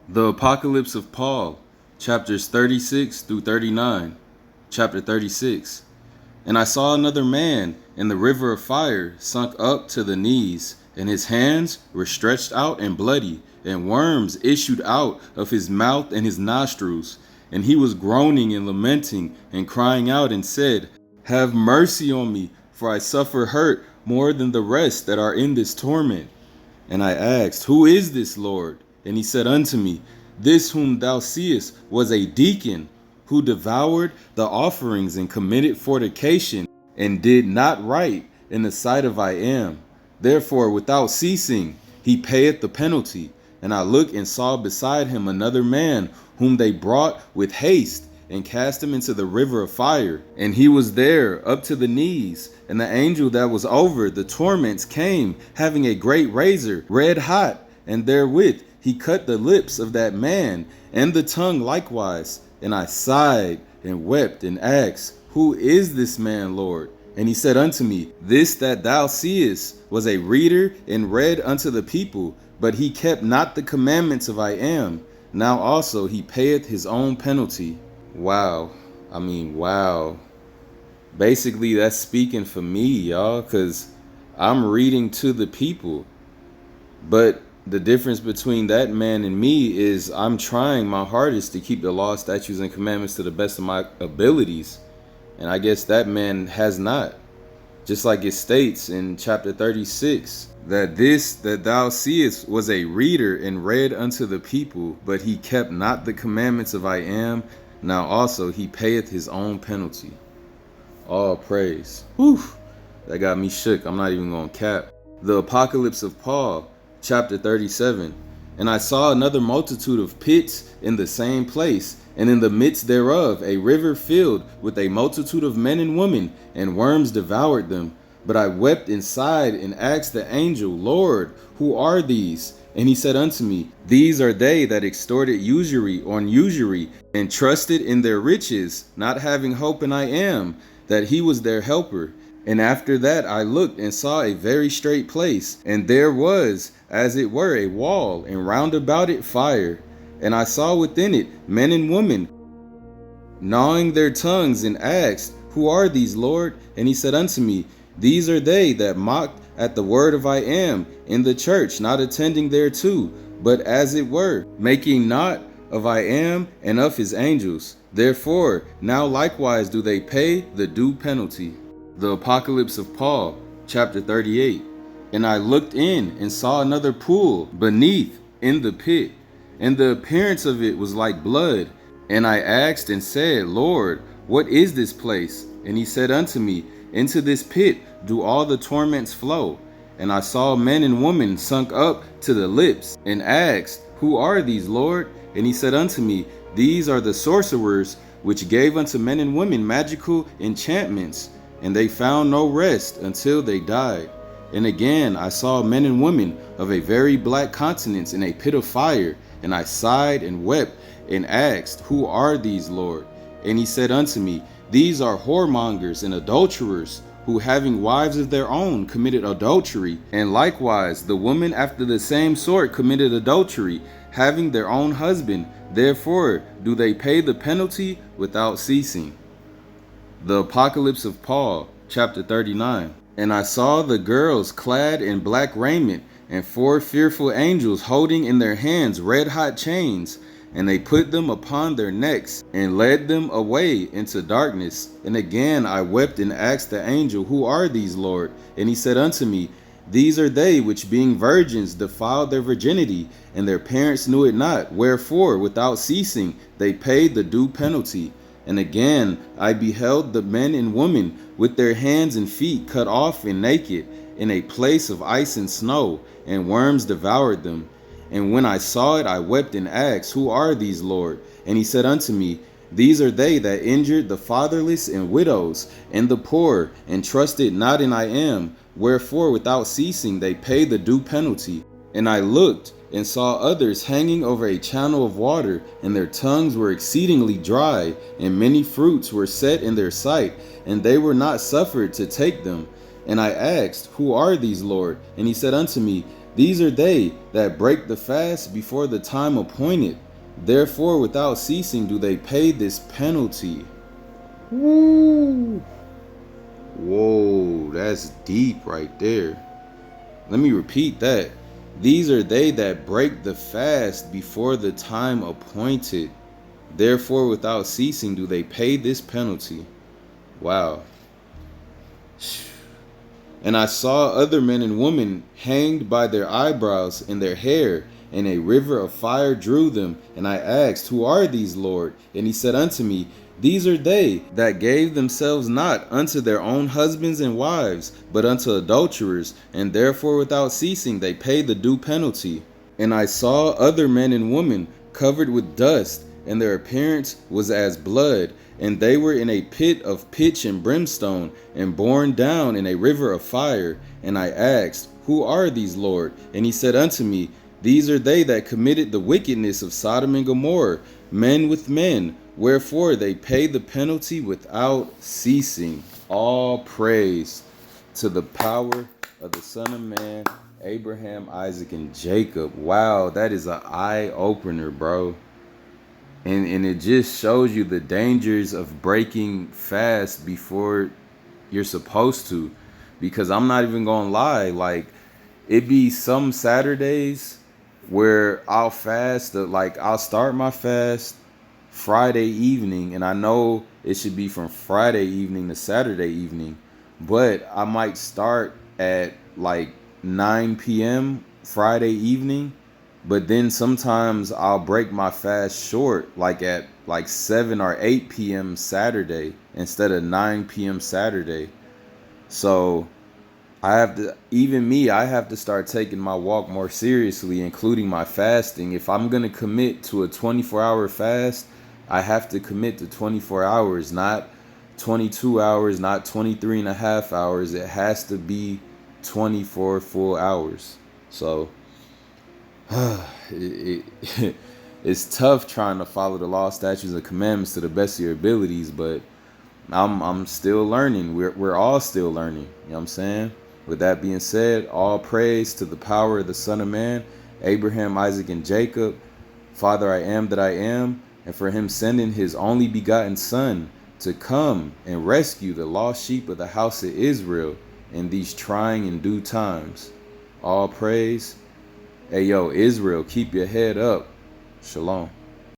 The Apocalypse of Paul, chapters 36 through 39. Chapter 36. And I saw another man in the river of fire, sunk up to the knees, and his hands were stretched out and bloody, and worms issued out of his mouth and his nostrils. And he was groaning and lamenting, and crying out, and said, Have mercy on me, for I suffer hurt more than the rest that are in this torment. And I asked, Who is this, Lord? And he said unto me, This whom thou seest was a deacon, who devoured the offerings and committed fornication, and did not right in the sight of I am. Therefore, without ceasing, he payeth the penalty. And I looked and saw beside him another man, whom they brought with haste, and cast him into the river of fire. And he was there up to the knees. And the angel that was over the torments came, having a great razor, red hot, and therewith he cut the lips of that man, and the tongue likewise. And I sighed and wept, and asked, Who is this man, Lord? And he said unto me, This that thou seest was a reader and read unto the people, but he kept not the commandments of I am. Now also he payeth his own penalty. Wow. Wow. Basically, that's speaking for me, y'all, because I'm reading to the people. But the difference between that man and me is I'm trying my hardest to keep the law, statutes, and commandments to the best of my abilities. And I guess that man has not. Just like it states in chapter 36, that this that thou seest was a reader and read unto the people, but he kept not the commandments of I am. Now also he payeth his own penalty. All praise. Whew. That got me shook. I'm not even gonna cap. The Apocalypse of Paul, chapter 37. And I saw another multitude of pits in the same place, and in the midst thereof a river filled with a multitude of men and women, and worms devoured them. But I wept and sighed, and asked the angel, Lord, who are these? And he said unto me, These are they that extorted usury on usury, and trusted in their riches, not having hope in I am, that he was their helper. And after that I looked and saw a very straight place, and there was, as it were, a wall, and round about it fire. And I saw within it men and women, gnawing their tongues, and asked, Who are these, Lord? And he said unto me, These are they that mocked at the word of I am in the church, not attending thereto, but as it were, making naught of I am and of his angels. Therefore, now likewise do they pay the due penalty. The Apocalypse of Paul, chapter 38. And I looked in and saw another pool beneath in the pit, and the appearance of it was like blood. And I asked and said, Lord, what is this place? And he said unto me, Into this pit do all the torments flow. And I saw men and women sunk up to the lips, and asked, Who are these, Lord? And he said unto me, These are the sorcerers, which gave unto men and women magical enchantments, and they found no rest until they died. And again I saw men and women of a very black countenance in a pit of fire, and I sighed and wept, and asked, Who are these, Lord? And he said unto me, These are whoremongers and adulterers, who having wives of their own committed adultery, and likewise the women after the same sort committed adultery, having their own husband. Therefore do they pay the penalty without ceasing. The Apocalypse of Paul, chapter 39. And I saw the girls clad in black raiment, and 4 fearful angels holding in their hands red-hot chains, and they put them upon their necks, and led them away into darkness. And again I wept and asked the angel, Who are these, Lord? And he said unto me, These are they which being virgins defiled their virginity, and their parents knew it not. Wherefore, without ceasing, they paid the due penalty. And again I beheld the men and women with their hands and feet cut off and naked, in a place of ice and snow, and worms devoured them. And when I saw it, I wept and asked, Who are these, Lord? And he said unto me, These are they that injured the fatherless and widows and the poor, and trusted not in I am. Wherefore without ceasing they pay the due penalty. And I looked and saw others hanging over a channel of water, and their tongues were exceedingly dry, and many fruits were set in their sight, and they were not suffered to take them. And I asked, Who are these, Lord? And he said unto me, These are they that break the fast before the time appointed. Therefore, without ceasing do they pay this penalty. Woo! Whoa, that's deep right there. Let me repeat that. These are they that break the fast before the time appointed. Therefore, without ceasing do they pay this penalty. Wow. And I saw other men and women hanged by their eyebrows and their hair, and a river of fire drew them. And I asked, Who are these, Lord? And he said unto me, These are they that gave themselves not unto their own husbands and wives, but unto adulterers, and therefore without ceasing they pay the due penalty. And I saw other men and women covered with dust, and their appearance was as blood, and they were in a pit of pitch and brimstone, and borne down in a river of fire. And I asked, Who are these, Lord? And he said unto me, These are they that committed the wickedness of Sodom and Gomorrah, men with men, wherefore they pay the penalty without ceasing. All praise to the power of the Son of Man, Abraham, Isaac, and Jacob. Wow, that is an eye-opener, bro. And it just shows you the dangers of breaking fast before you're supposed to. Because I'm not even gonna lie, like, it be some Saturdays where I'll fast, like I'll start my fast Friday evening, and I know it should be from Friday evening to Saturday evening, but I might start at like 9 p.m. Friday evening, but then sometimes I'll break my fast short, like at like 7 or 8 p.m. Saturday instead of 9 p.m. Saturday. So I have to start taking my walk more seriously, including my fasting. If I'm going to commit to a 24-hour fast, I have to commit to 24 hours, not 22 hours, not 23 and a half hours. It has to be 24 full hours. So it's tough trying to follow the law, statutes, and commandments to the best of your abilities, but I'm still learning. We're all still learning. You know what I'm saying? With that being said, all praise to the power of the Son of Man, Abraham, Isaac, and Jacob, Father, I am that I am, and for him sending his only begotten Son to come and rescue the lost sheep of the house of Israel in these trying and due times. All praise. Hey, yo, Israel, keep your head up. Shalom.